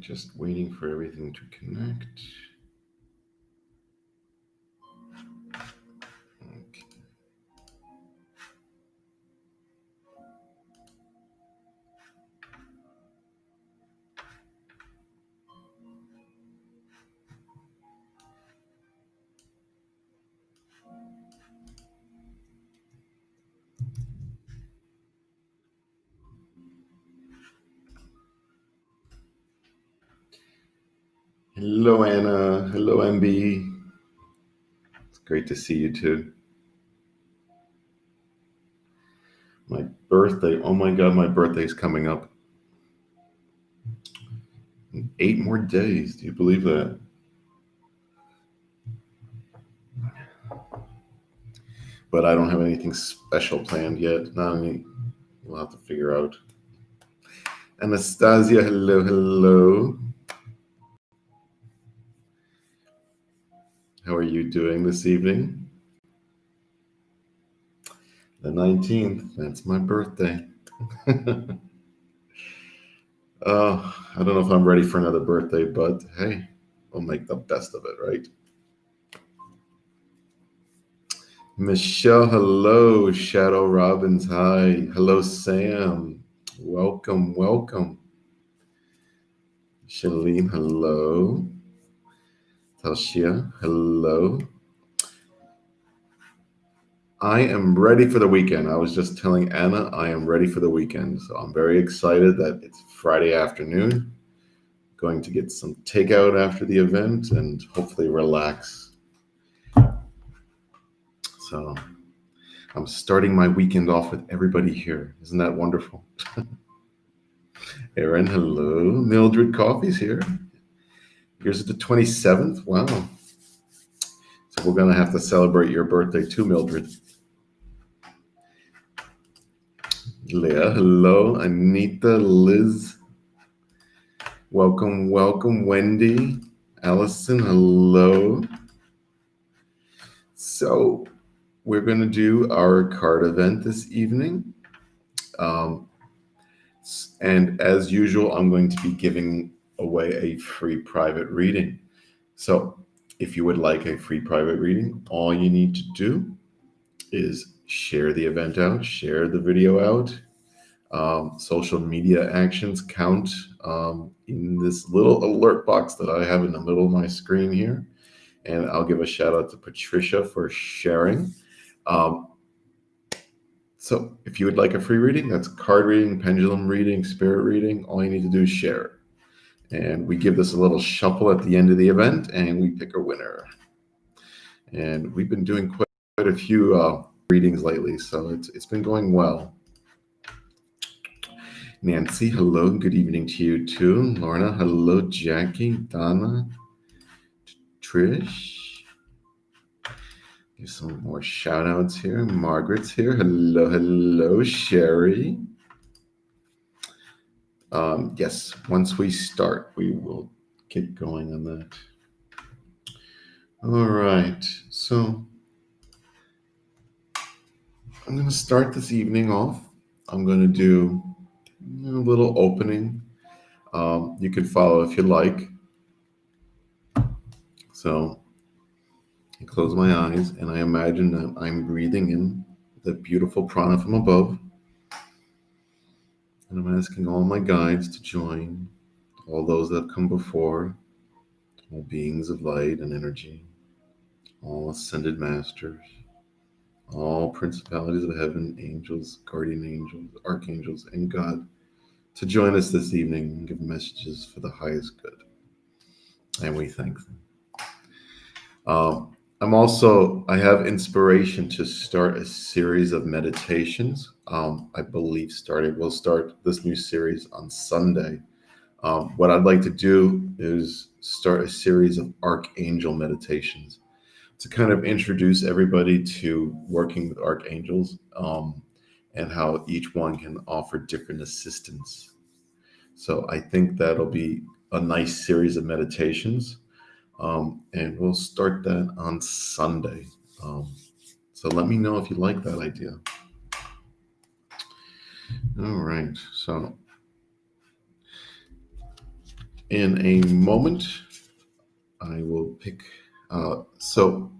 Just waiting for everything to connect. Okay. Hello, Anna. Hello, MB. It's great to see you too. My birthday. Oh my God, my birthday's coming up. 8 more days. Do you believe that? But I don't have anything special planned yet. Not any. We'll have to figure out. Anastasia, hello, hello. How are you doing this evening? The 19th, that's my birthday. I don't know if I'm ready for another birthday, but hey, we'll make the best of it, right? Michelle, hello. Shadow Robbins, hi. Hello, Sam. Welcome, welcome. Shalene, hello. Talshia, hello. I am ready for the weekend. I was just telling Anna I am ready for the weekend. So I'm very excited that it's Friday afternoon. Going to get some takeout after the event and hopefully relax. So I'm starting my weekend off with everybody here. Isn't that wonderful? Erin, hello. Mildred Coffee's here. Here's the 27th. Wow. So we're going to have to celebrate your birthday too, Mildred. Leah, hello. Anita, Liz. Welcome, welcome. Wendy, Allison, hello. So we're going to do our card event this evening. And as usual, I'm going to be giving away a free private reading. So if you would like a free private reading, all you need to do is share the event out, share the video out. Social media actions count in this little alert box that I have in the middle of my screen here. And I'll give a shout out to Patricia for sharing. So if you would like a free reading, that's card reading, pendulum reading, spirit reading, all you need to do is share. And we give this a little shuffle at the end of the event and we pick a winner. And we've been doing quite a few readings lately, so it's been going well. Nancy, hello, good evening to you too. Lorna, hello. Jackie, Donna, Trish. Give some more shout outs here. Margaret's here. Hello, hello. Sherry. Yes, once we start, we will get going on that. All right, so I'm going to start this evening off. I'm going to do a little opening. You can follow if you like. So I close my eyes and I imagine that I'm breathing in the beautiful prana from above. And I'm asking all my guides to join, all those that have come before, all beings of light and energy, all ascended masters, all principalities of heaven, angels, guardian angels, archangels, and God, to join us this evening and give messages for the highest good. And we thank them. I have inspiration to start a series of meditations. I believe we'll start this new series on Sunday. What I'd like to do is start a series of archangel meditations to kind of introduce everybody to working with archangels and how each one can offer different assistance. So I think that'll be a nice series of meditations. And we'll start that on Sunday. So let me know if you like that idea. All right. So in a moment, I will pick. So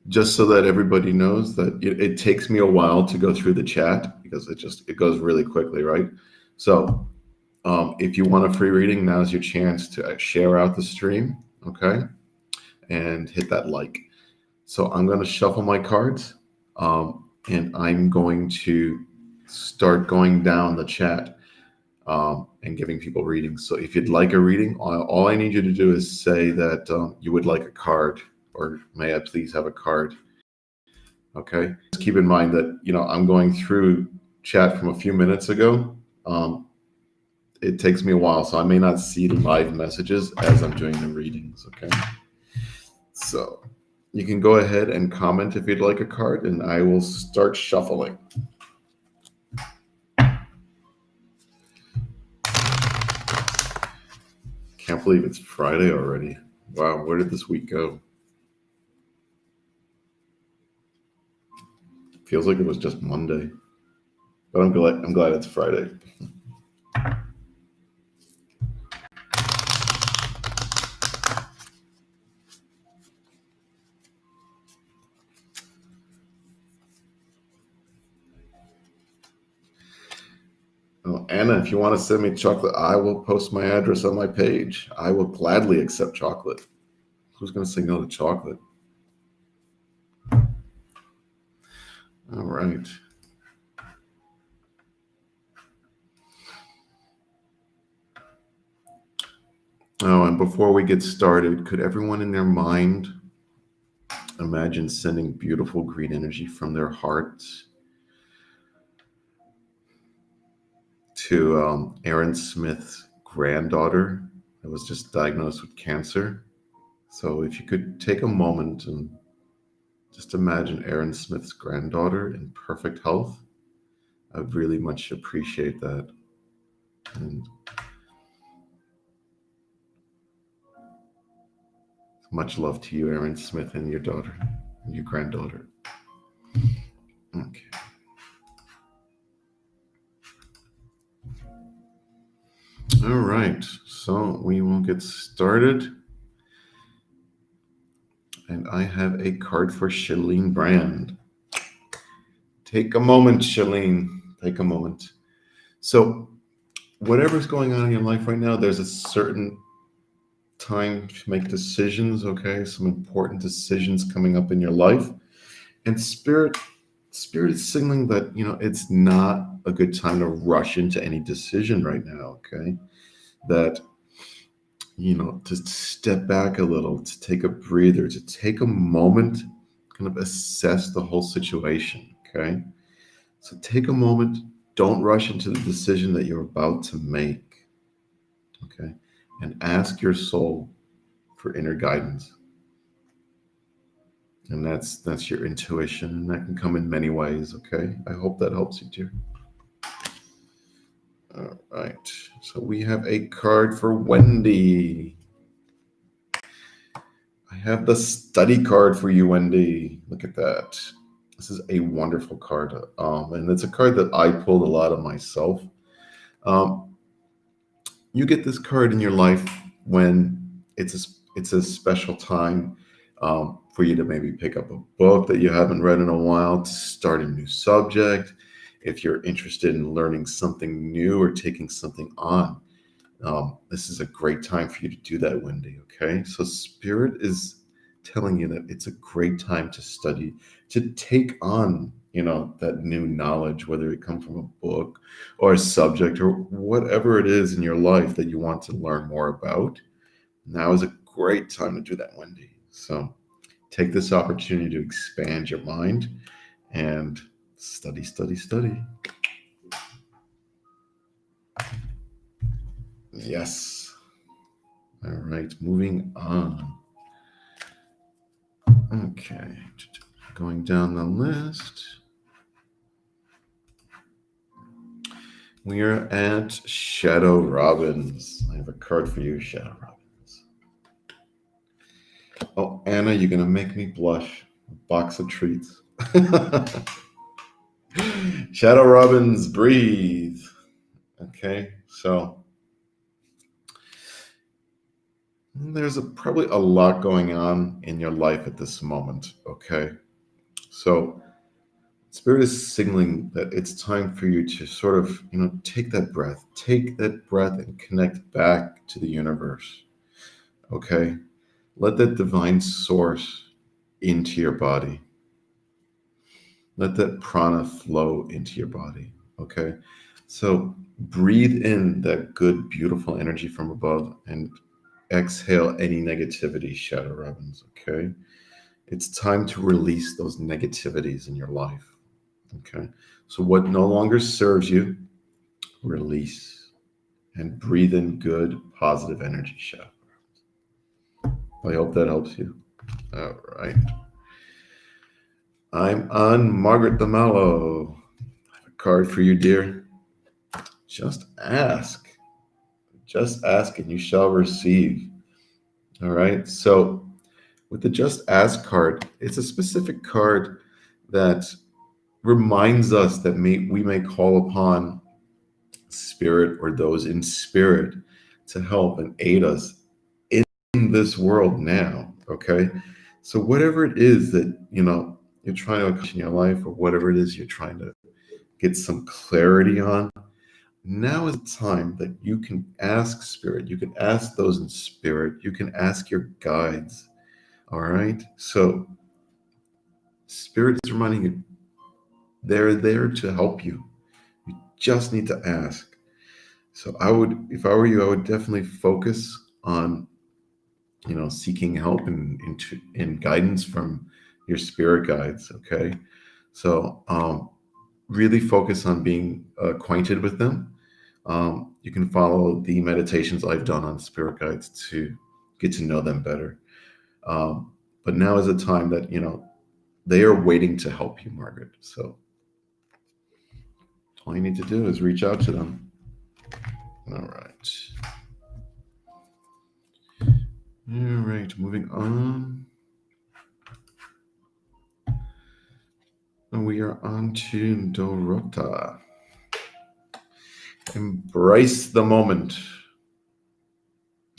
just so that everybody knows that it takes me a while to go through the chat because it goes really quickly, right? So if you want a free reading, now's your chance to share out the stream, okay? And hit that like. So I'm going to shuffle my cards, and I'm going to start going down the chat and giving people readings. So if you'd like a reading, all I need you to do is say that you would like a card, or may I please have a card. Okay. Just keep in mind that, I'm going through chat from a few minutes ago. It takes me a while, so I may not see the live messages as I'm doing the readings. Okay. So you can go ahead and comment if you'd like a card, and I will start shuffling. Can't believe it's Friday already. Wow, where did this week go? Feels like it was just Monday, but I'm glad it's Friday. Oh, Anna, if you want to send me chocolate, I will post my address on my page. I will gladly accept chocolate. Who's going to say no to chocolate? All right. Oh, and before we get started, could everyone in their mind imagine sending beautiful green energy from their hearts to Aaron Smith's granddaughter that was just diagnosed with cancer? So if you could take a moment and just imagine Aaron Smith's granddaughter in perfect health, I'd really much appreciate that. And much love to you, Aaron Smith, and your daughter, and your granddaughter. Okay. All right, so we will get started. And I have a card for Shalene Brand. Take a moment, Shalene. Take a moment. So whatever's going on in your life right now, there's a certain time to make decisions, okay? Some important decisions coming up in your life. And Spirit is signaling that, it's not a good time to rush into any decision right now, okay? That, to step back a little, to take a breather, to take a moment, kind of assess the whole situation, okay? So take a moment, don't rush into the decision that you're about to make, okay? And ask your soul for inner guidance. And that's your intuition, and that can come in many ways, okay? I hope that helps you, dear. All right, so we have a card for Wendy. I have the study card for you, Wendy. Look at that. This is a wonderful card, and it's a card that I pulled a lot of myself. You get this card in your life when it's a special time for you to maybe pick up a book that you haven't read in a while, to start a new subject. If you're interested in learning something new or taking something on, this is a great time for you to do that, Wendy, okay? So Spirit is telling you that it's a great time to study, to take on, that new knowledge, whether it comes from a book or a subject or whatever it is in your life that you want to learn more about. Now is a great time to do that, Wendy. So take this opportunity to expand your mind and study. Yes. All right, moving on. Okay, going down the list. We are at Shadow Robbins. I have a card for you, Shadow Robbins. Oh, Anna, you're going to make me blush. A box of treats. Shadow Robbins, breathe. Okay, so There's probably a lot going on in your life at this moment, okay? So Spirit is signaling that it's time for you to sort of, take that breath and connect back to the universe, okay? Let that divine source into your body. Let that prana flow into your body, okay? So breathe in that good, beautiful energy from above and exhale any negativity, Shadow Ravens, okay? It's time to release those negativities in your life, okay? So what no longer serves you, release and breathe in good, positive energy, Shadow. I hope that helps you. All right. I'm on Margaret DeMello. I have a card for you, dear. Just ask. Just ask and you shall receive. All right. So with the Just Ask card, it's a specific card that reminds us that we may call upon spirit or those in spirit to help and aid us in this world now. Okay. So whatever it is that, you're trying to accomplish in your life or whatever it is you're trying to get some clarity on, now is the time that you can ask spirit, you can ask those in spirit, you can ask your guides. All right. So spirit is reminding you they're there to help you. You just need to ask. So if I were you, I would definitely focus on, seeking help and guidance from your spirit guides. Okay. So really focus on being acquainted with them. You can follow the meditations I've done on spirit guides to get to know them better. But now is a time that, they are waiting to help you, Margaret. So all you need to do is reach out to them. All right. All right, moving on. And we are on to Dorota. Embrace the moment.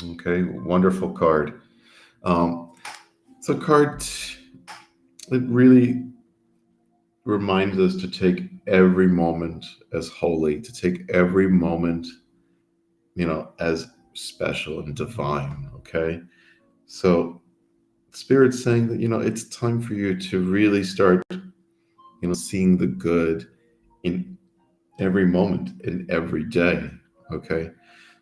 Okay, wonderful card. It's a card that really reminds us to take every moment as holy, to take every moment, as special and divine. Okay, so Spirit's saying that it's time for you to really start, seeing the good in every moment, in every day. Okay,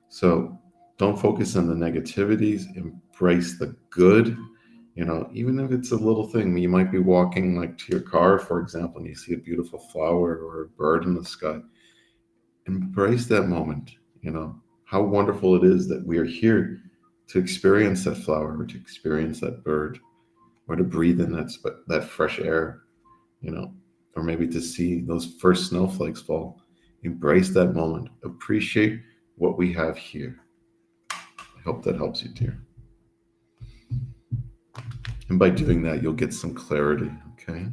so don't focus on the negativities. Embrace the good. Even if it's a little thing, you might be walking like to your car, for example, and you see a beautiful flower or a bird in the sky. Embrace that moment. How wonderful it is that we are here to experience that flower or to experience that bird or to breathe in that fresh air, or maybe to see those first snowflakes fall. Embrace that moment. Appreciate what we have here. I hope that helps you, dear. And by doing that, you'll get some clarity, okay?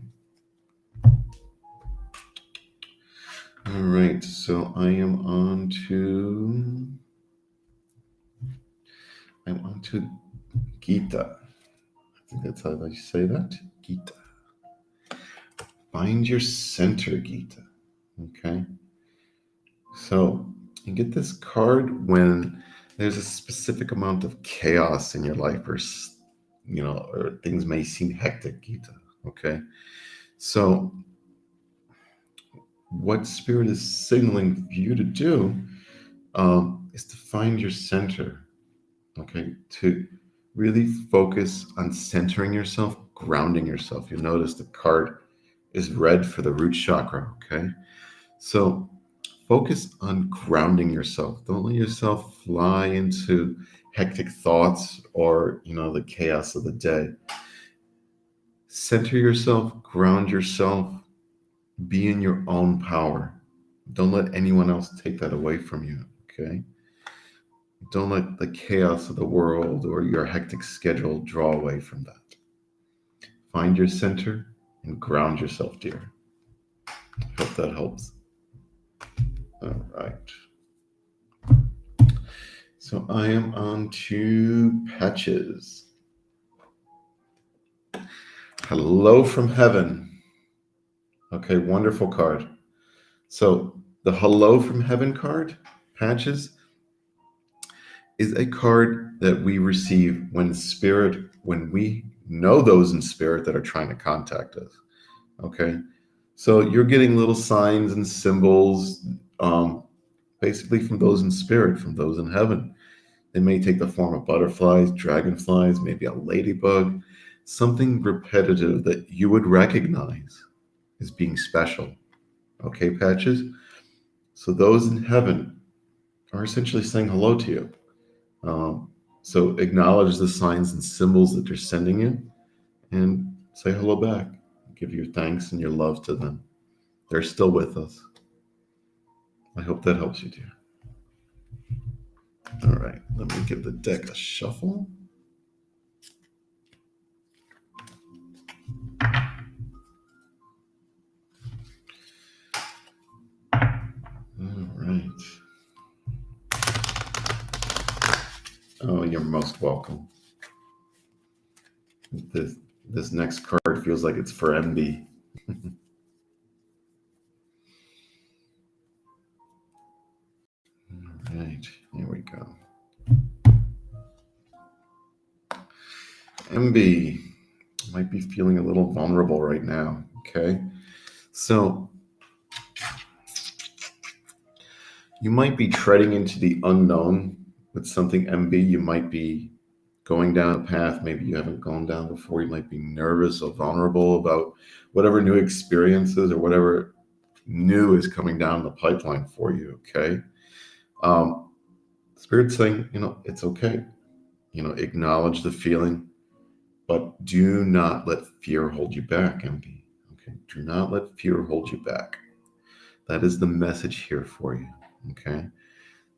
All right, so I'm on to Gita. I think that's how you say that, Gita. Find your center, Gita, okay? So you get this card when there's a specific amount of chaos in your life or things may seem hectic, Gita, okay? So what Spirit is signaling for you to do is to find your center, okay? To really focus on centering yourself, grounding yourself. You'll notice the card is red for the root chakra, okay? So focus on grounding yourself. Don't let yourself fly into hectic thoughts or, the chaos of the day. Center yourself, ground yourself, be in your own power. Don't let anyone else take that away from you, okay? Don't let the chaos of the world or your hectic schedule draw away from that. Find your center and ground yourself, dear. I hope that helps. All right. So I am on to Patches. Hello from Heaven. Okay, wonderful card. So the Hello from Heaven card, Patches, is a card that we receive when we know those in spirit that are trying to contact us. Okay, so you're getting little signs and symbols, basically from those in spirit, from those in heaven. It may take the form of butterflies, dragonflies, maybe a ladybug, something repetitive that you would recognize as being special. Okay, Patches? So those in heaven are essentially saying hello to you. So acknowledge the signs and symbols that they're sending you and say hello back. Give your thanks and your love to them. They're still with us. I hope that helps you, dear. All right, let me give the deck a shuffle. All right. Oh, you're most welcome. This next card feels like it's for MB. All right, here we go. MB might be feeling a little vulnerable right now. Okay, so you might be treading into the unknown with something, MB. You might be going down a path maybe you haven't gone down before. You might be nervous or vulnerable about whatever new experiences or whatever new is coming down the pipeline for you. Okay, Spirit's saying, it's okay. Acknowledge the feeling, but do not let fear hold you back, MB. Okay, do not let fear hold you back. That is the message here for you. Okay,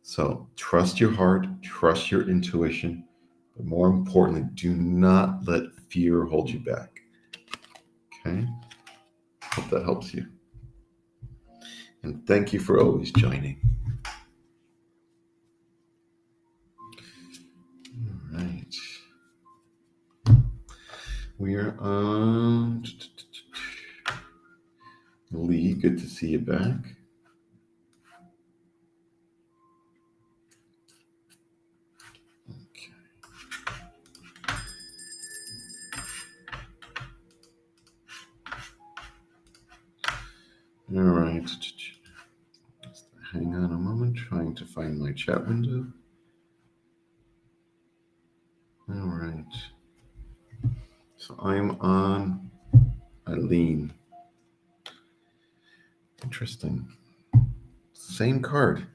so trust your heart, trust your intuition, but more importantly, do not let fear hold you back. Okay, hope that helps you. And thank you for always joining. All right. We are on Lee. Good to see you back. Okay. All right. Just hang on a moment, trying to find my chat window. All right. So I'm on Eileen. Interesting. Same card.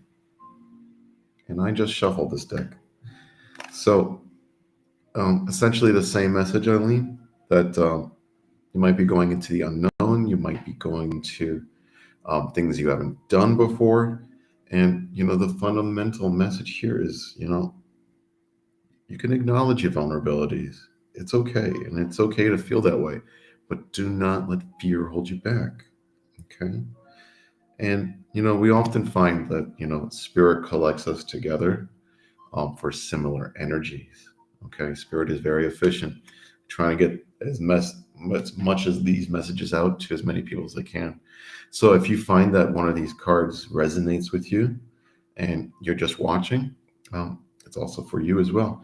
And I just shuffled this deck. So essentially the same message, Eileen, that you might be going into the unknown. You might be going to things you haven't done before. And, the fundamental message here is, you can acknowledge your vulnerabilities. It's okay. And it's okay to feel that way. But do not let fear hold you back. Okay. And, we often find that, spirit collects us together for similar energies. Okay. Spirit is very efficient, trying to get as much as these messages out to as many people as they can. So if you find that one of these cards resonates with you and you're just watching, it's also for you as well.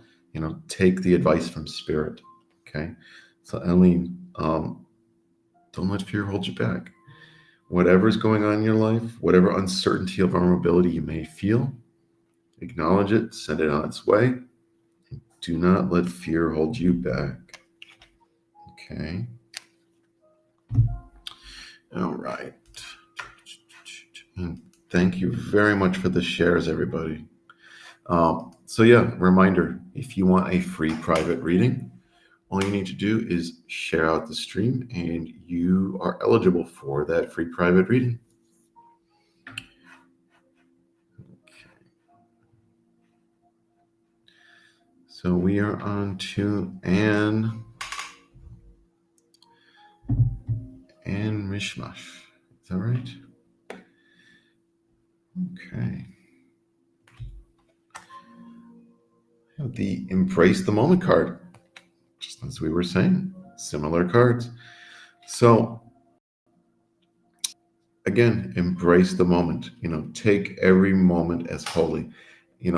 Take the advice from Spirit. Okay. So Eileen, don't let fear hold you back. Whatever's going on in your life, whatever uncertainty or vulnerability you may feel, acknowledge it, send it on its way. Do not let fear hold you back. Okay. All right. And thank you very much for the shares, everybody. So reminder, if you want a free private reading, all you need to do is share out the stream and you are eligible for that free private reading. Okay. So we are on to Anne Mishmash. Is that right? Okay. the Embrace the Moment card, just as we were saying, similar cards. So again, embrace the moment. Take every moment as holy.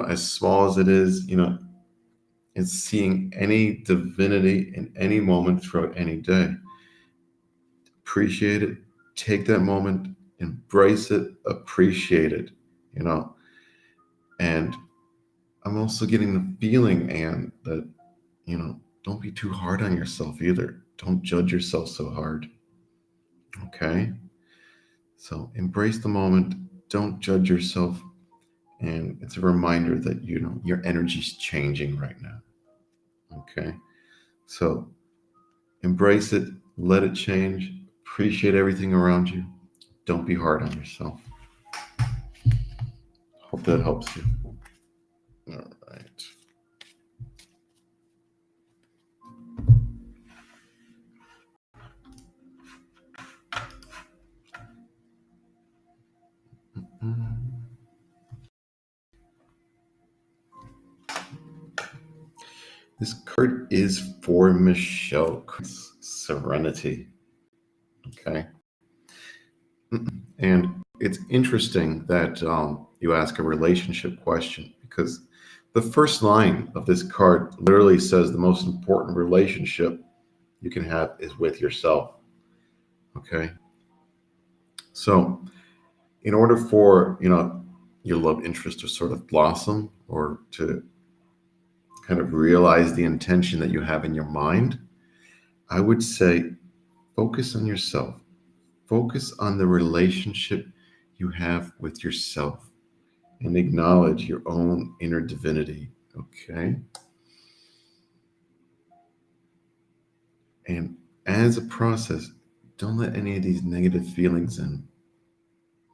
As small as it is, it's seeing any divinity in any moment throughout any day. Appreciate it. Take that moment, embrace it, appreciate it. And I'm also getting the feeling, Anne, that don't be too hard on yourself either. Don't judge yourself so hard. Okay? So embrace the moment. Don't judge yourself. And it's a reminder that, your energy's changing right now. Okay? So embrace it. Let it change. Appreciate everything around you. Don't be hard on yourself. Hope that helps you. All right. This card is for Michelle. Serenity. Okay. And it's interesting that you ask a relationship question, because the first line of this card literally says the most important relationship you can have is with yourself. Okay. So in order for, your love interest to sort of blossom, or to kind of realize the intention that you have in your mind, I would say focus on yourself. Focus on the relationship you have with yourself and acknowledge your own inner divinity. Okay. And as a process, don't let any of these negative feelings in.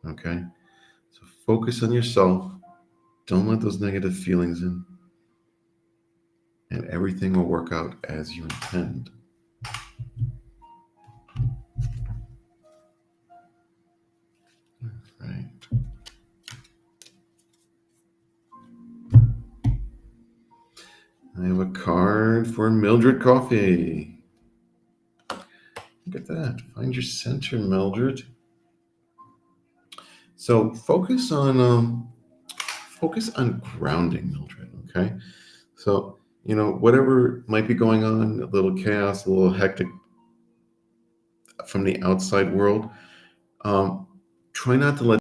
Okay. So focus on yourself. Don't let those negative feelings in. And everything will work out as you intend. Right. I have a card for Mildred Coffee. Look at that. Find your center, Mildred. So focus on grounding, Mildred. Okay. So whatever might be going on, a little chaos, a little hectic from the outside world, try not to let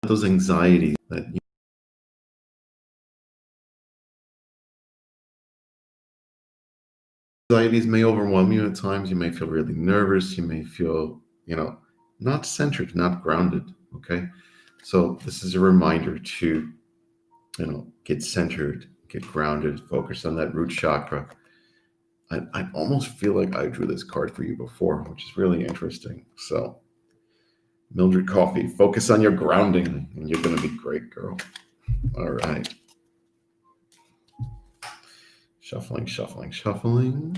those anxieties that anxieties may overwhelm you at times. You may feel really nervous. You may feel, not centered, not grounded. Okay. So this is a reminder to, get centered, get grounded, focus on that root chakra. I almost feel like I drew this card for you before, which is really interesting. So Mildred Coffee, focus on your grounding and you're going to be great, girl. All right. Shuffling, shuffling, shuffling.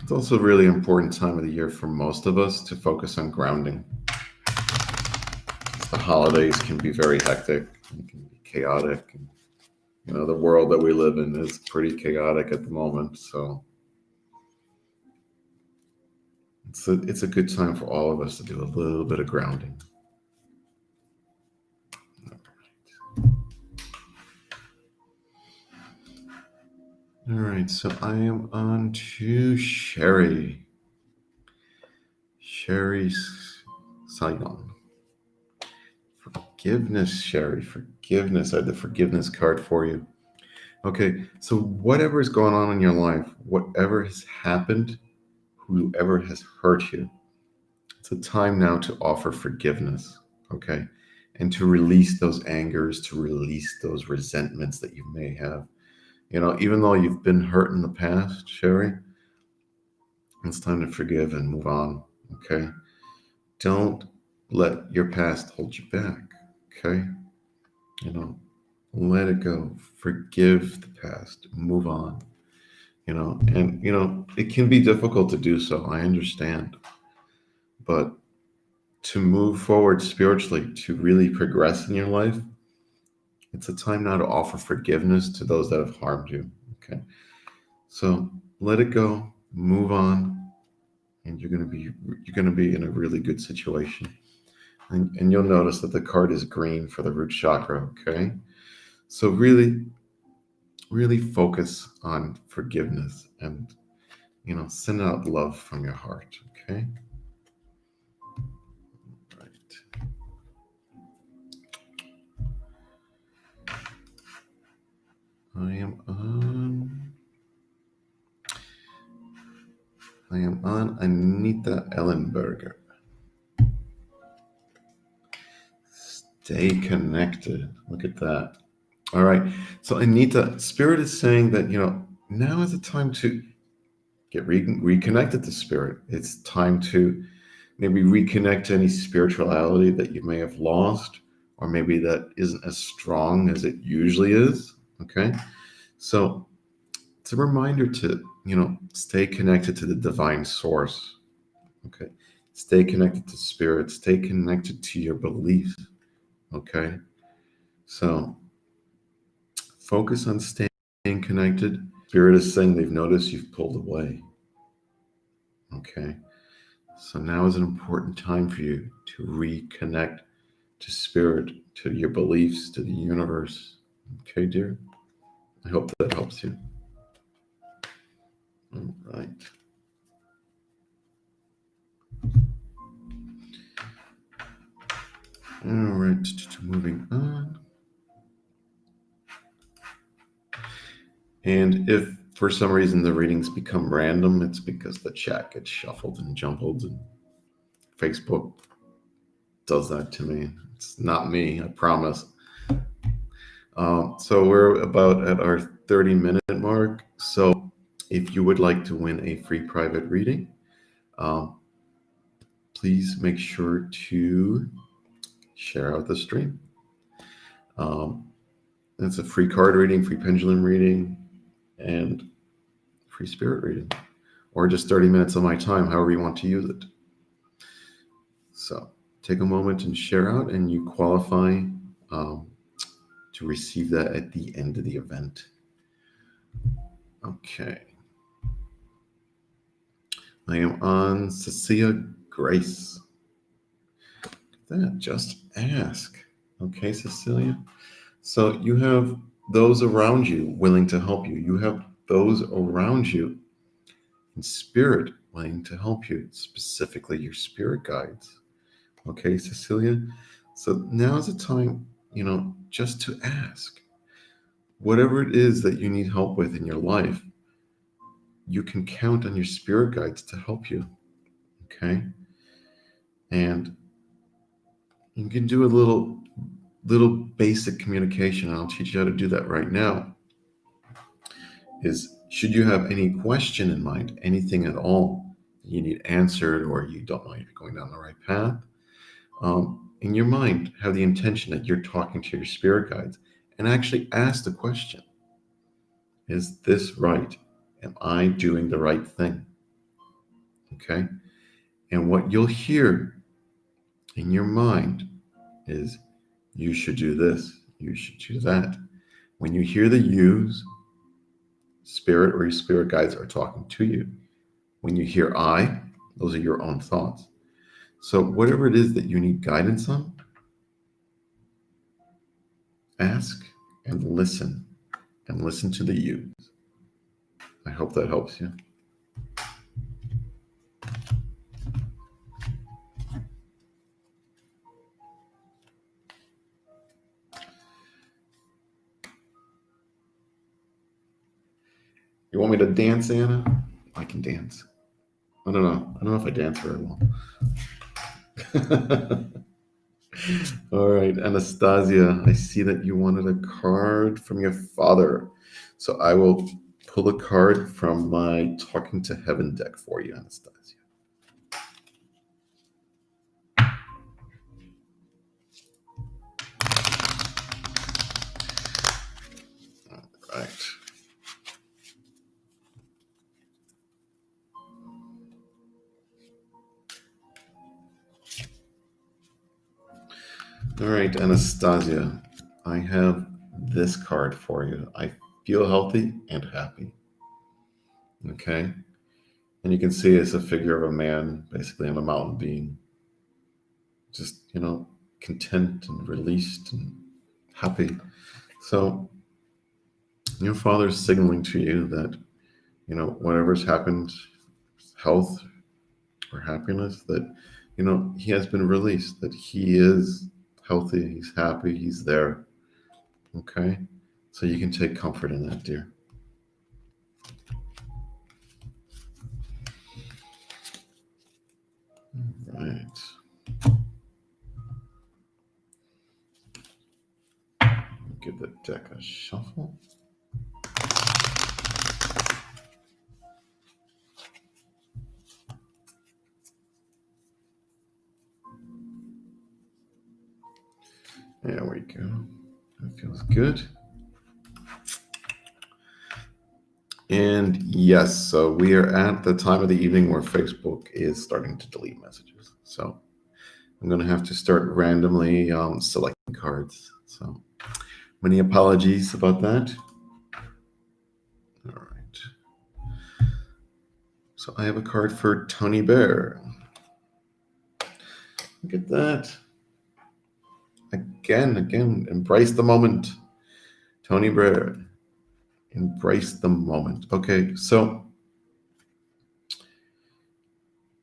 It's also a really important time of the year for most of us to focus on grounding. The holidays can be very hectic, it can be chaotic. The world that we live in is pretty chaotic at the moment. So it's a good time for all of us to do a little bit of grounding. All right, so I am on to Sherry. Sherry's Saigon. Forgiveness, Sherry. Forgiveness. I had the forgiveness card for you. Okay, so whatever is going on in your life, whatever has happened, whoever has hurt you, it's a time now to offer forgiveness, okay? And to release those angers, to release those resentments that you may have. Even though you've been hurt in the past, Sherry, it's time to forgive and move on, okay? Don't let your past hold you back, okay? Let it go. Forgive the past. Move on. And it can be difficult to do so. I understand. But to move forward spiritually, to really progress in your life, it's a time now to offer forgiveness to those that have harmed you. Okay. So let it go, move on, and you're going to be in a really good situation. And you'll notice that the card is green for the root chakra. Okay. So really, really focus on forgiveness and, send out love from your heart. Okay. Right. I am on Anita Ellenberger. Stay connected. Look at that. All right. So Anita, Spirit is saying that, now is the time to get reconnected to Spirit. It's time to maybe reconnect to any spirituality that you may have lost, or maybe that isn't as strong as it usually is. Okay. So it's a reminder to, stay connected to the divine source. Okay. Stay connected to Spirit. Stay connected to your beliefs. Okay. So focus on staying connected. Spirit is saying they've noticed you've pulled away. Okay. So now is an important time for you to reconnect to Spirit, to your beliefs, to the universe. Okay, dear? I hope that helps you. All right. All right, moving on. And if for some reason the readings become random, it's because the chat gets shuffled and jumbled, and Facebook does that to me. It's not me, I promise. So we're about at our 30-minute mark. So if you would like to win a free private reading, please make sure to share out the stream. It's a free card reading, free pendulum reading, and free spirit reading, or just 30 minutes of my time, however you want to use it. So take a moment and share out, and you qualify to receive that at the end of the event. Okay. I am on Cecilia Grace. That just ask. Okay, Cecilia. So you have those around you willing to help you. You have those around you in spirit willing to help you, specifically your spirit guides. Okay, Cecilia. So now is the time, just to ask. Whatever it is that you need help with in your life, you can count on your spirit guides to help you. Okay. And you can do a little basic communication, and I'll teach you how to do that right now. Is should you have any question in mind, anything at all that you need answered, or you don't know if you're going down the right path, in your mind, have the intention that you're talking to your spirit guides, and actually ask the question: is this right? Am I doing the right thing? Okay. And what you'll hear in your mind is, you should do this, you should do that. When you hear the yous, spirit or your spirit guides are talking to you. When you hear I, those are your own thoughts. So whatever it is that you need guidance on, ask and listen to the yous. I hope that helps you. You want me to dance, Anna? I can dance. I don't know if I dance very well. All right, Anastasia, I see that you wanted a card from your father. So I will pull a card from my Talking to Heaven deck for you, Anastasia. All right. All right, Anastasia, I have this card for you. I feel healthy and happy. Okay. And you can see it's a figure of a man basically on a mountain being just, content and released and happy. So your father's signaling to you that, whatever's happened, health or happiness, that, he has been released, that he is healthy, he's happy, he's there. Okay. So you can take comfort in that, dear. Right. Give the deck a shuffle. There we go. That feels good. And yes, so we are at the time of the evening where Facebook is starting to delete messages. So I'm going to have to start randomly selecting cards. So many apologies about that. All right. So I have a card for Tony Bear. Look at that. Again, embrace the moment. Tony Bear, embrace the moment. Okay, so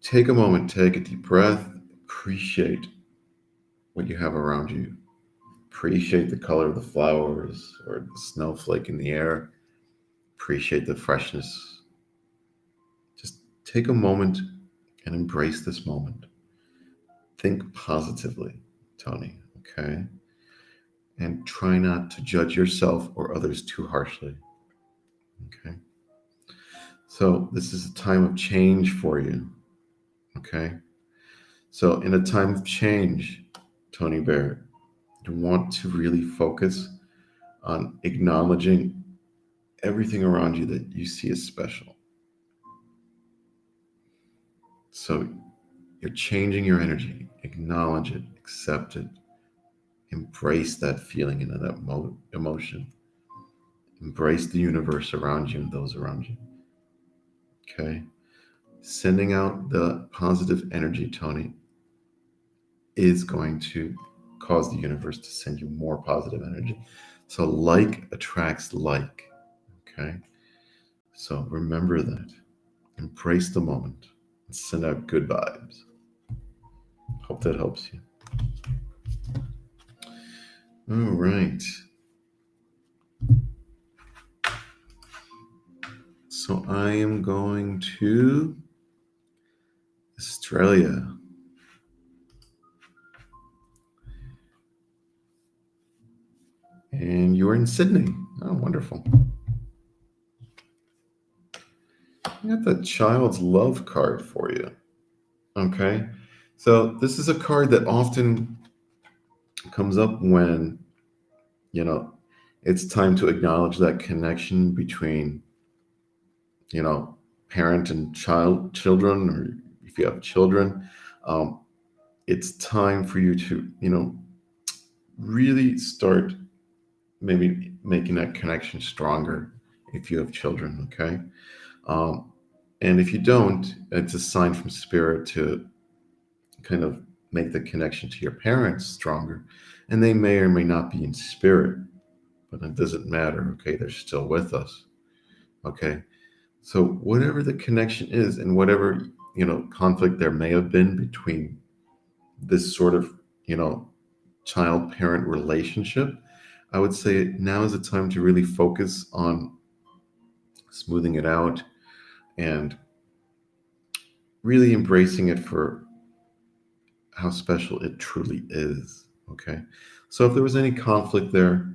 take a moment, take a deep breath, appreciate what you have around you. Appreciate the color of the flowers or the snowflake in the air. Appreciate the freshness. Just take a moment and embrace this moment. Think positively, Tony, okay? And try not to judge yourself or others too harshly, okay? So this is a time of change for you, okay? So in a time of change, Tony Bear, you want to really focus on acknowledging everything around you that you see as special. So you're changing your energy. Acknowledge it, accept it, embrace that feeling and that emotion. Embrace the universe around you and those around you. Okay? Sending out the positive energy, Tony, is going to cause the universe to send you more positive energy. So like attracts like. Okay? So remember that. Embrace the moment and send out good vibes. Hope that helps you. All right. So I am going to Australia. And you're in Sydney. Oh, wonderful. I got the Child's Love card for you. Okay. So this is a card that often comes up when, it's time to acknowledge that connection between, parent and children, or if you have children. It's time for you to, really start maybe making that connection stronger if you have children, okay? And if you don't, it's a sign from spirit to kind of make the connection to your parents stronger. And they may or may not be in spirit, but it doesn't matter, okay? They're still with us, okay? So whatever the connection is and whatever, conflict there may have been between this sort of, child-parent relationship, I would say now is the time to really focus on smoothing it out and really embracing it for how special it truly is. Okay. So if there was any conflict there,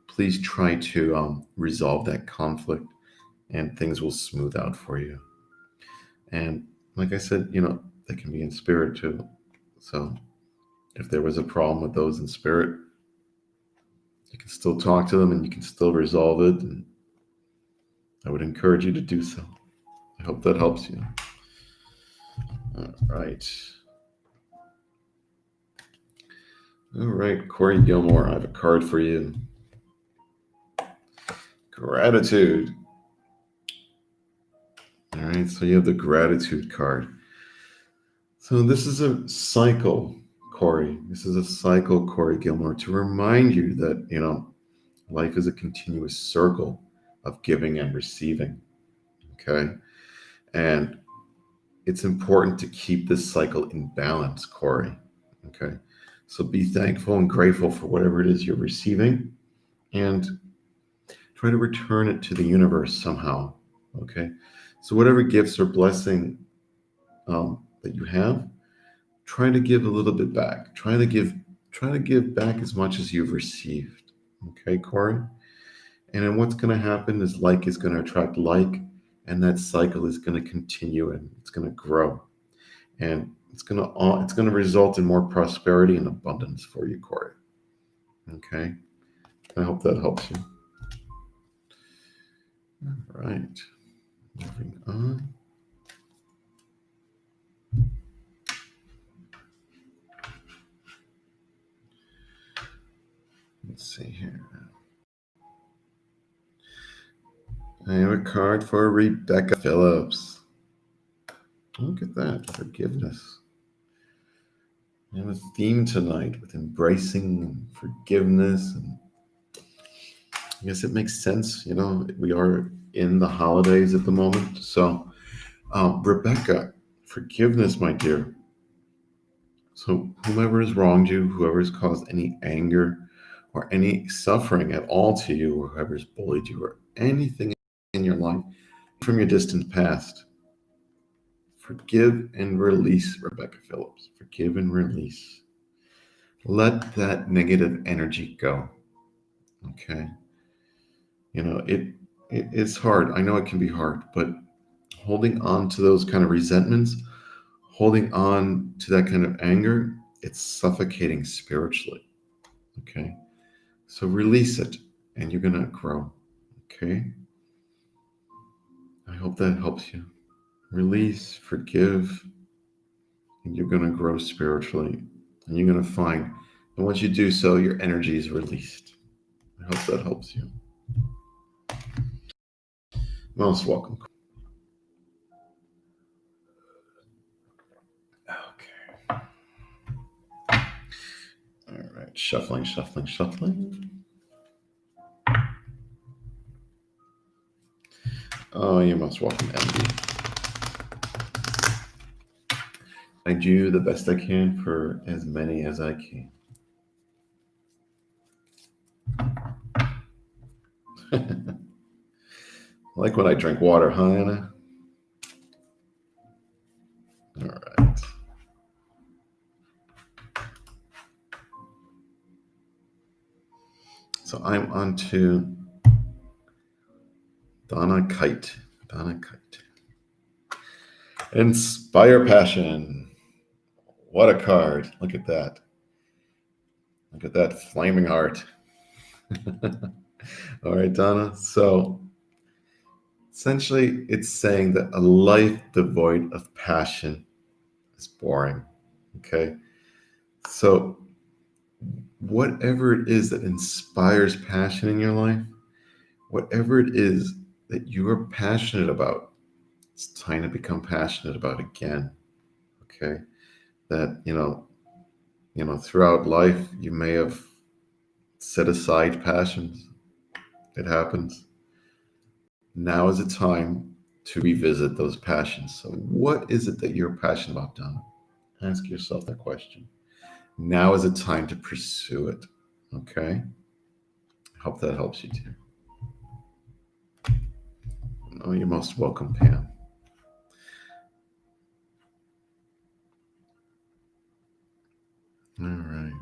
please try to resolve that conflict and things will smooth out for you. And like I said, they can be in spirit too. So if there was a problem with those in spirit, you can still talk to them and you can still resolve it. And I would encourage you to do so. I hope that helps you. All right. All right, Corey Gilmore, I have a card for you. Gratitude. All right, so you have the gratitude card. So this is a cycle, Corey. This is a cycle, Corey Gilmore, to remind you that, life is a continuous circle of giving and receiving. Okay. And it's important to keep this cycle in balance, Corey. Okay. So be thankful and grateful for whatever it is you're receiving and try to return it to the universe somehow. Okay. So whatever gifts or blessing that you have, try to give a little bit back. Try to give back as much as you've received. Okay, Corey? And then what's going to happen is like is going to attract like, and that cycle is going to continue and it's going to grow. And it's going to result in more prosperity and abundance for you, Corey. Okay? I hope that helps you. All right. Moving on. Let's see here. I have a card for Rebecca Phillips. Look at that, forgiveness. I have a theme tonight with embracing and forgiveness. And I guess it makes sense. We are in the holidays at the moment. So, Rebecca, forgiveness, my dear. So whomever has wronged you, whoever has caused any anger or any suffering at all to you, or whoever has bullied you, or anything in your life from your distant past, forgive and release, Rebecca Phillips. Forgive and release. Let that negative energy go. Okay. It's hard. I know it can be hard, but holding on to those kind of resentments, holding on to that kind of anger, it's suffocating spiritually. Okay. So release it and you're going to grow. Okay. I hope that helps you. Release, forgive, and you're going to grow spiritually. And you're going to find, and once you do so, your energy is released. I hope that helps you. Most welcome. Okay. All right. Shuffling. Oh, you're most welcome, MD. I do the best I can for as many as I can. Like when I drink water, huh, Anna? All right. So I'm on to Donna Kite. Inspire passion. What a card. Look at that. Look at that flaming heart. All right, Donna. So essentially, it's saying that a life devoid of passion is boring. Okay. So whatever it is that inspires passion in your life, whatever it is that you are passionate about, it's time to become passionate about again. Okay. That, throughout life, you may have set aside passions. It happens. Now is a time to revisit those passions. So what is it that you're passionate about, Donna? Ask yourself that question. Now is a time to pursue it. Okay? I hope that helps you too. Oh, you're most welcome, Pam. All right.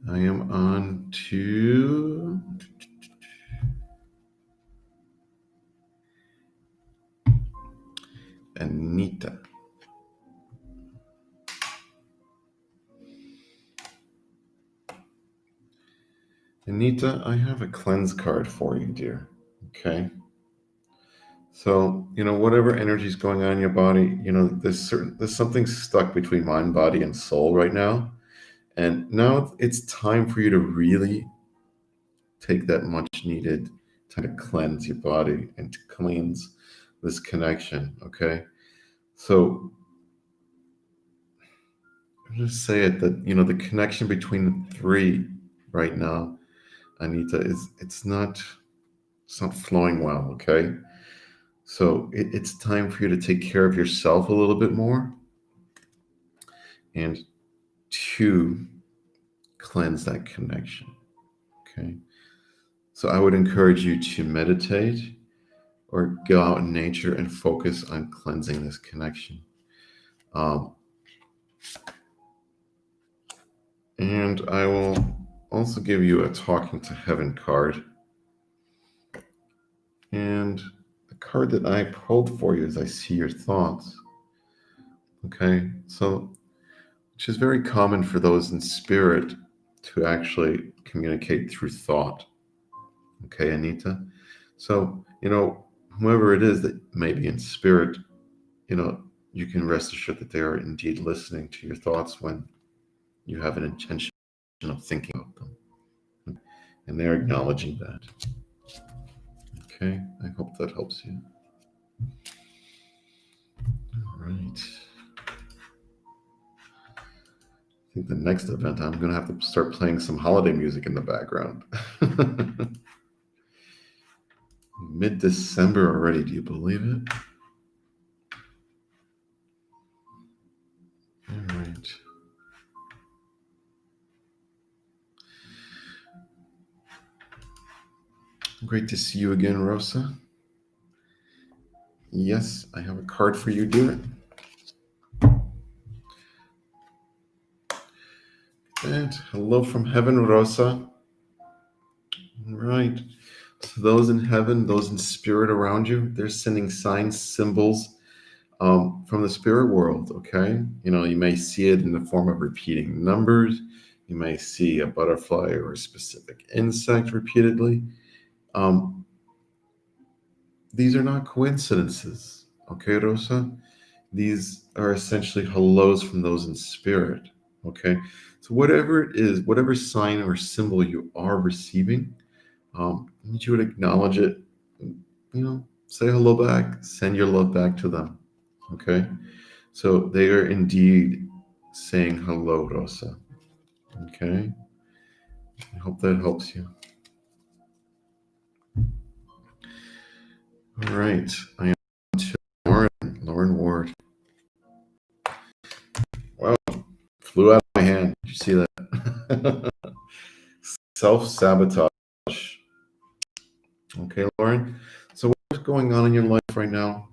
I am on to Anita. Anita, I have a cleanse card for you, dear. Okay. So, whatever energy is going on in your body, there's something stuck between mind, body, and soul right now. And now it's time for you to really take that much needed time to cleanse your body and to cleanse this connection. Okay. So I'll just say it that, the connection between the three right now, Anita, it's not flowing well. Okay. So it's time for you to take care of yourself a little bit more and to cleanse that connection. Okay. So I would encourage you to meditate or go out in nature and focus on cleansing this connection. And I will also give you a Talking to Heaven card. And the card that I pulled for you is I See Your Thoughts. Okay, so which is very common for those in spirit to actually communicate through thought. Okay, Anita? So, whoever it is that may be in spirit, you can rest assured that they are indeed listening to your thoughts when you have an intention of thinking about them. And they're acknowledging that. Okay, I hope that helps you. All right. I think the next event, I'm going to have to start playing some holiday music in the background. Mid-December already, do you believe it? All right. Great to see you again, Rosa. Yes, I have a card for you, dear. And hello from heaven, Rosa. All right. So those in heaven, those in spirit around you, they're sending signs, symbols from the spirit world, okay? You may see it in the form of repeating numbers. You may see a butterfly or a specific insect repeatedly. These are not coincidences, okay, Rosa? These are essentially hellos from those in spirit, okay? So whatever it is, whatever sign or symbol you are receiving, I need you to acknowledge it, say hello back, send your love back to them, okay? So they are indeed saying hello, Rosa, okay? I hope that helps you. All right, I am to Lauren Ward. Wow, flew out of my hand. Did you see that? Self-sabotage. Okay, Lauren. So what's going on in your life right now?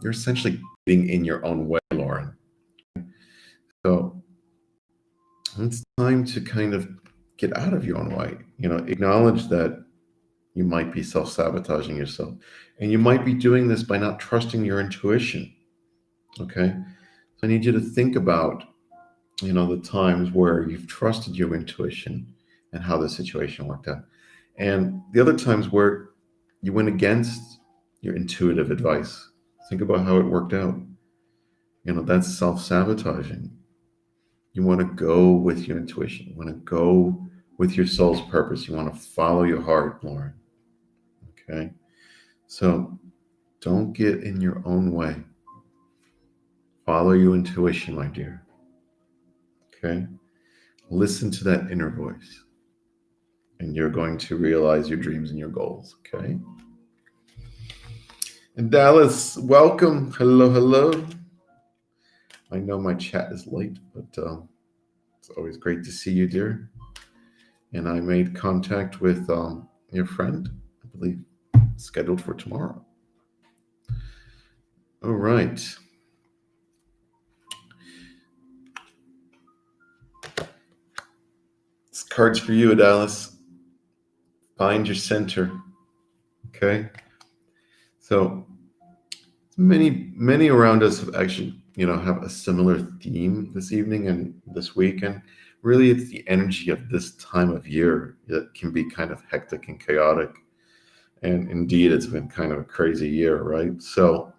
You're essentially getting in your own way, Lauren. So it's time to kind of get out of your own way. Acknowledge that you might be self-sabotaging yourself. And you might be doing this by not trusting your intuition. Okay? So I need you to think about, the times where you've trusted your intuition and how the situation worked out. And the other times where you went against your intuitive advice. Think about how it worked out. That's self-sabotaging. You want to go with your intuition. You want to go with your soul's purpose. You want to follow your heart, Lauren. Okay? So don't get in your own way. Follow your intuition, my dear. Okay? Listen to that inner voice. And you're going to realize your dreams and your goals. Okay? And Dallas, welcome. Hello, hello. I know my chat is late, but it's always great to see you, dear. And I made contact with your friend, I believe, scheduled for tomorrow. All right. This card's for you, Dallas. Find your center. Okay. So many around us have actually, have a similar theme this evening and this week. And really it's the energy of this time of year that can be kind of hectic and chaotic. And indeed, it's been kind of a crazy year, right? So,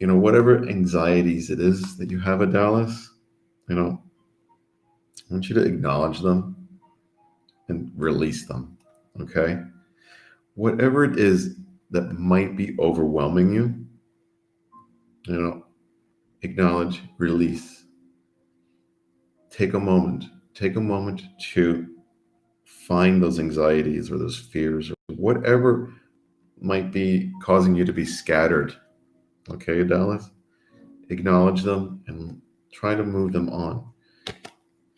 whatever anxieties it is that you have at Dallas, I want you to acknowledge them and release them, okay? Whatever it is that might be overwhelming you, acknowledge, release. Take a moment to find those anxieties or those fears or whatever might be causing you to be scattered. Okay, Dallas? Acknowledge them and try to move them on.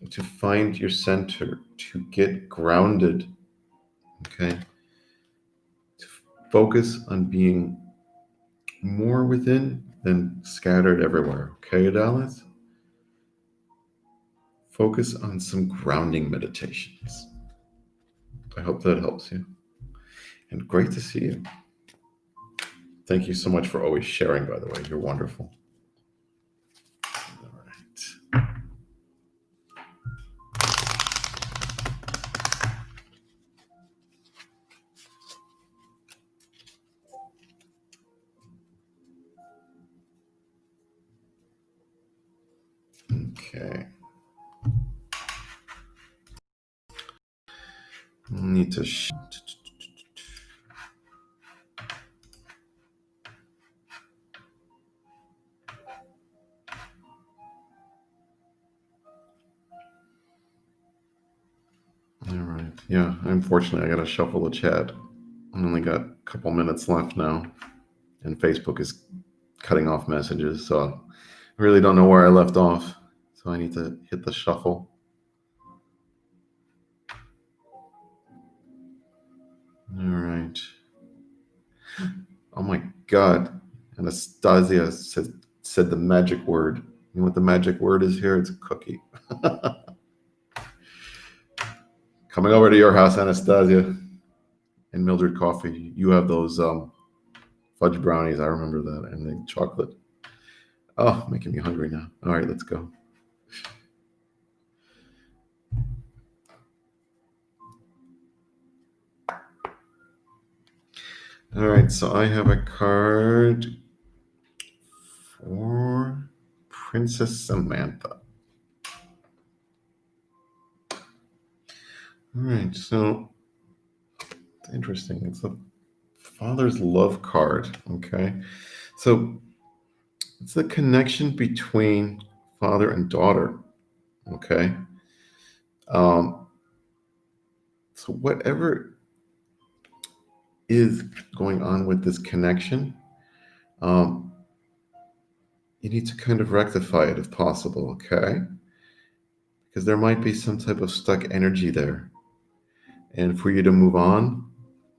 To find your center, to get grounded. Okay? To focus on being more within than scattered everywhere. Okay, Dallas? Focus on some grounding meditations. I hope that helps you. And great to see you. Thank you so much for always sharing, by the way. You're wonderful. All right. Okay. I need to all right. Yeah, unfortunately, I got to shuffle the chat. I only got a couple minutes left now, and Facebook is cutting off messages, so I really don't know where I left off. So I need to hit the shuffle. All right. Oh my God. Anastasia said the magic word. You know what the magic word is here? It's cookie. Coming over to your house, Anastasia, and Mildred Coffee. You have those fudge brownies. I remember that. And the chocolate. Oh, making me hungry now. All right, let's go. All right, so I have a card for Princess Samantha. All right, so it's interesting. It's a father's love card, okay? So it's the connection between father and daughter, okay? So whatever is going on with this connection, you need to kind of rectify it if possible, okay? Because there might be some type of stuck energy there. And for you to move on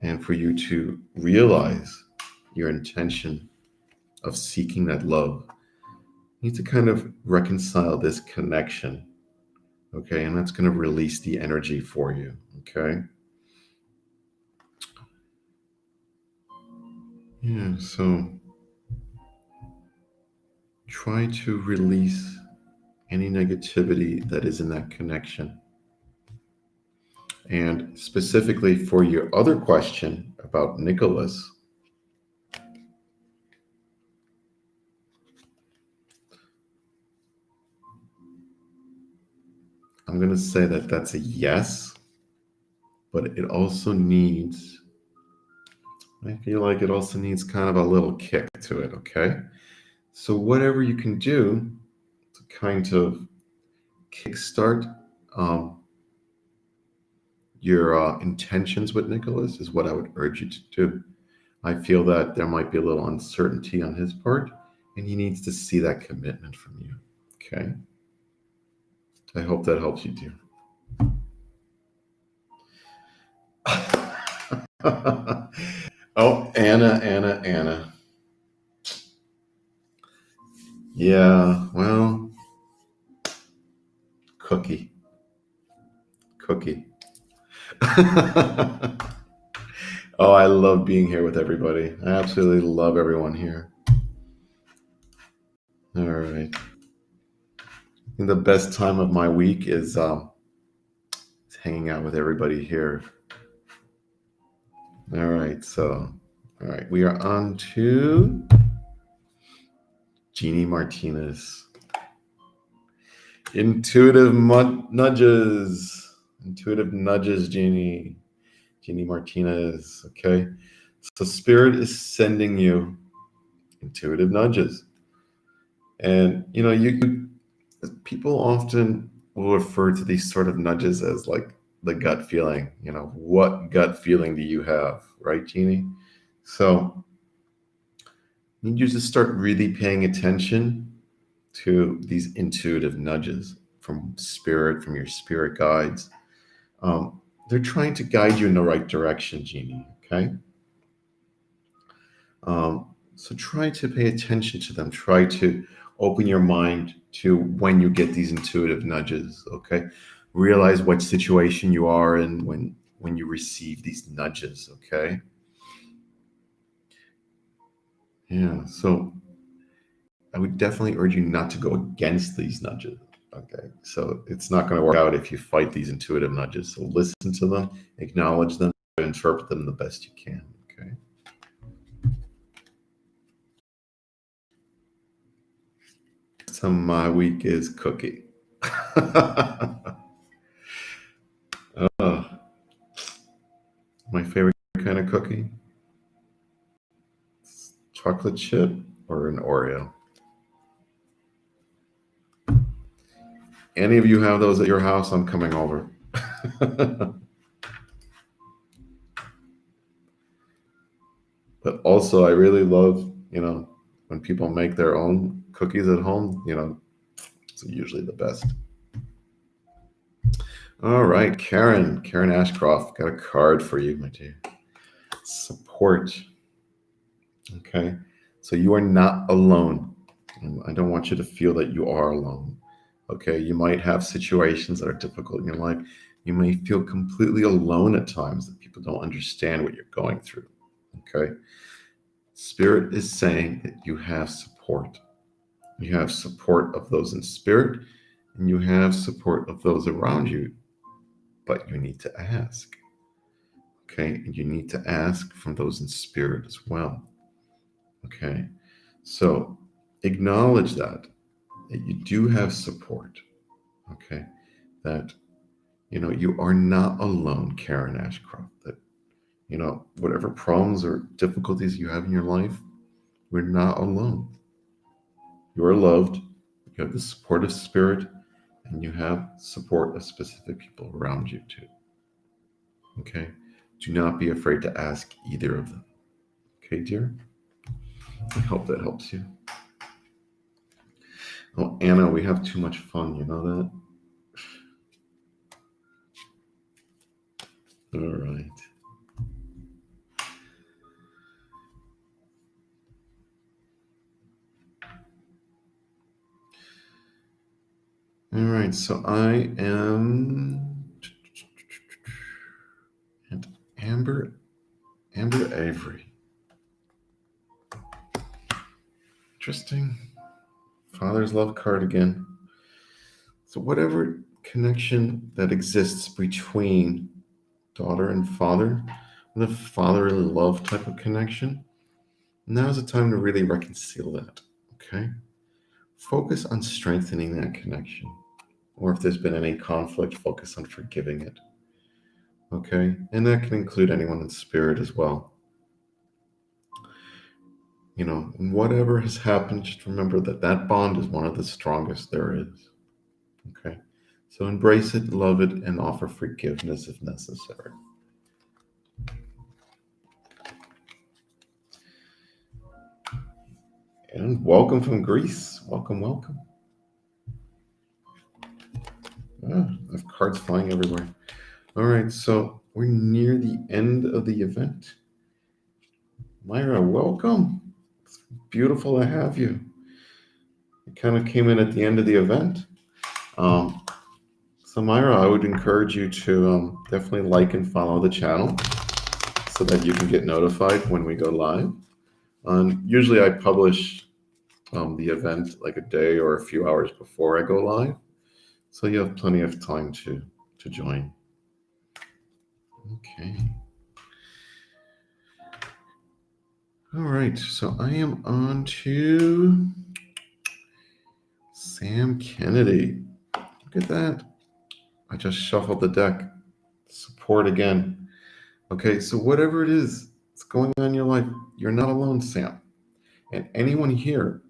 and for you to realize your intention of seeking that love, you need to kind of reconcile this connection, okay? And that's going to release the energy for you, okay? Yeah, so try to release any negativity that is in that connection. And specifically for your other question about Nicholas, I'm going to say that that's a yes, but it also needs, I feel like it also needs kind of a little kick to it, okay? So whatever you can do to kind of kickstart your intentions with Nicholas is what I would urge you to do. I feel that there might be a little uncertainty on his part, and he needs to see that commitment from you, okay? I hope that helps you, dear. Oh, Anna. Yeah, well, cookie. Oh, I love being here with everybody. I absolutely love everyone here. All right. I think the best time of my week is hanging out with everybody here. All right, so, all right, we are on to Jeannie Martinez. Intuitive nudges. Intuitive nudges, Jeannie. Jeannie Martinez. Okay. So Spirit is sending you intuitive nudges. And you people often will refer to these sort of nudges as like the gut feeling. What gut feeling do you have, right, Jeannie? So I need you to start really paying attention to these intuitive nudges from spirit, from your spirit guides. They're trying to guide you in the right direction, Jeannie. Okay. So try to pay attention to them. Try to open your mind to when you get these intuitive nudges. Okay. Realize what situation you are in when you receive these nudges. Okay. Yeah. So I would definitely urge you not to go against these nudges. Okay. So it's not going to work out if you fight these intuitive nudges. So listen to them, acknowledge them, interpret them the best you can. Okay. So my week is cookie. My favorite kind of cookie? Chocolate chip or an Oreo? Any of you have those at your house? I'm coming over. But also, I really love, when people make their own cookies at home, it's usually the best. All right, Karen Ashcroft, got a card for you, my dear. Support. Okay, so you are not alone. I don't want you to feel that you are alone. Okay, you might have situations that are difficult in your life. You may feel completely alone at times, that people don't understand what you're going through. Okay, Spirit is saying that you have support. You have support of those in spirit, and you have support of those around you, but you need to ask. Okay, and you need to ask from those in spirit as well. Okay, so acknowledge that you do have support. Okay, that you are not alone, Karen Ashcroft. That whatever problems or difficulties you have in your life, we're not alone. You are loved. You have the support of spirit, and you have support of specific people around you too. Okay, do not be afraid to ask either of them. Okay, dear. I hope that helps you. Oh, Anna, we have too much fun. You know that? All right. All right. So I am and Amber Avery. Interesting. Father's love card again. So whatever connection that exists between daughter and father, the fatherly love type of connection, now's the time to really reconcile that. Okay. Focus on strengthening that connection. Or if there's been any conflict, focus on forgiving it. Okay. And that can include anyone in spirit as well. Whatever has happened, just remember that bond is one of the strongest there is. Okay. So embrace it, love it, and offer forgiveness if necessary. And welcome from Greece. Welcome. I have cards flying everywhere. All right, so we're near the end of the event. Myra, welcome. It's beautiful to have you. You kind of came in at the end of the event. So Myra, I would encourage you to definitely like and follow the channel so that you can get notified when we go live. Usually I publish the event like a day or a few hours before I go live. So you have plenty of time to join. Okay. All right, so I am on to Sam Kennedy. Look at that. I just shuffled the deck. Support again. Okay, so whatever it is that's going on in your life, you're not alone, Sam. And anyone here,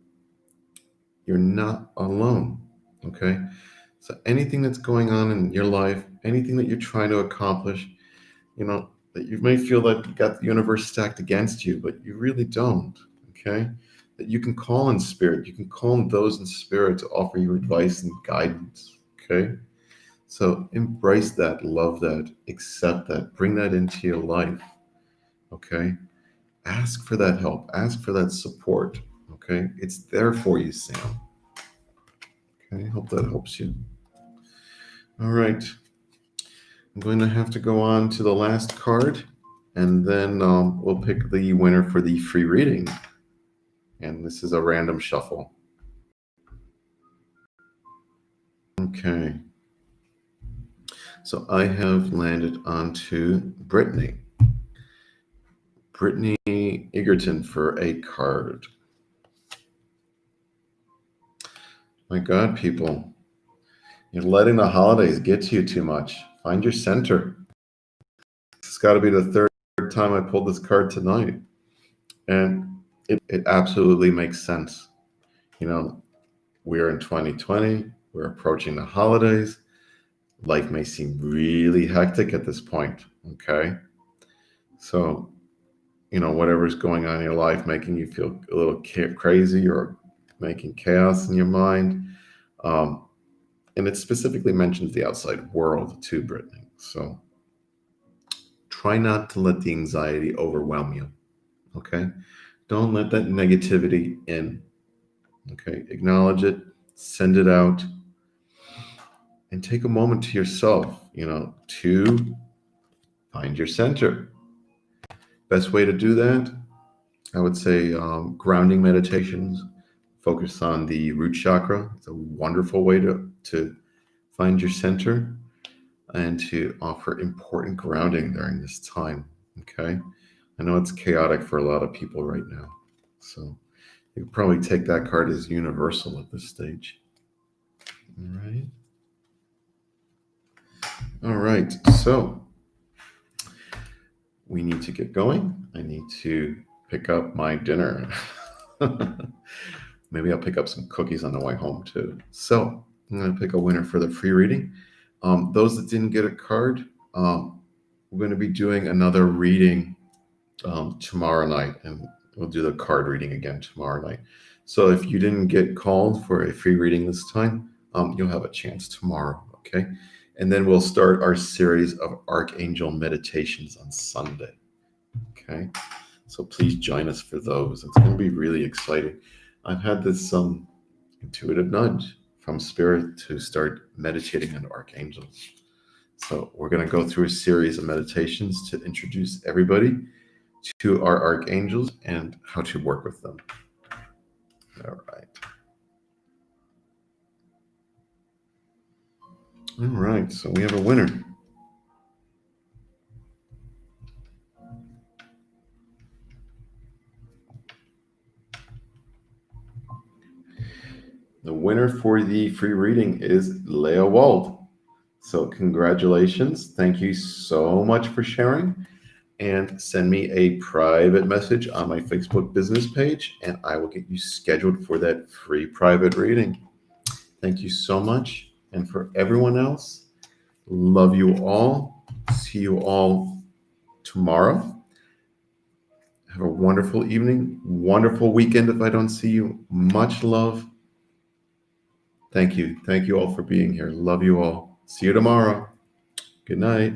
you're not alone. Okay, so anything that's going on in your life, anything that you're trying to accomplish, that you may feel like you got the universe stacked against you, but you really don't. Okay, that you can call in spirit, you can call in those in spirit to offer you advice and guidance. Okay, so embrace that, love that, accept that, bring that into your life. Okay, ask for that help, ask for that support. Okay, it's there for you, Sam. Okay, hope that helps you. All right, I'm going to have to go on to the last card, and then we'll pick the winner for the free reading. And this is a random shuffle. Okay. So I have landed onto Brittany. Brittany Egerton for a card. My God, people. You're letting the holidays get to you too much. Find your center. It's got to be the third time I pulled this card tonight. And it absolutely makes sense. We're in 2020. We're approaching the holidays. Life may seem really hectic at this point. Okay. So, whatever's going on in your life, making you feel a little crazy or making chaos in your mind. And it specifically mentions the outside world too, Brittany. So try not to let the anxiety overwhelm you. Okay. Don't let that negativity in. Okay. Acknowledge it, send it out, and take a moment to yourself, to find your center. Best way to do that, I would say grounding meditations, focus on the root chakra. It's a wonderful way to find your center and to offer important grounding during this time. Okay. I know it's chaotic for a lot of people right now. So you could probably take that card as universal at this stage. All right. All right. So we need to get going. I need to pick up my dinner. Maybe I'll pick up some cookies on the way home too. So I'm going to pick a winner for the free reading. Those that didn't get a card, we're going to be doing another reading tomorrow night, and we'll do the card reading again tomorrow night. So if you didn't get called for a free reading this time, you'll have a chance tomorrow. Okay. And then we'll start our series of Archangel meditations on Sunday. Okay. So please join us for those. It's going to be really exciting. I've had this intuitive nudge from Spirit to start meditating on archangels. So we're going to go through a series of meditations to introduce everybody to our archangels and how to work with them. All right. All right, so we have a winner. The winner for the free reading is Leah Wald. So congratulations. Thank you so much for sharing. And send me a private message on my Facebook business page, and I will get you scheduled for that free private reading. Thank you so much. And for everyone else, love you all. See you all tomorrow. Have a wonderful evening, wonderful weekend if I don't see you. Much love. Thank you. Thank you all for being here. Love you all. See you tomorrow. Good night.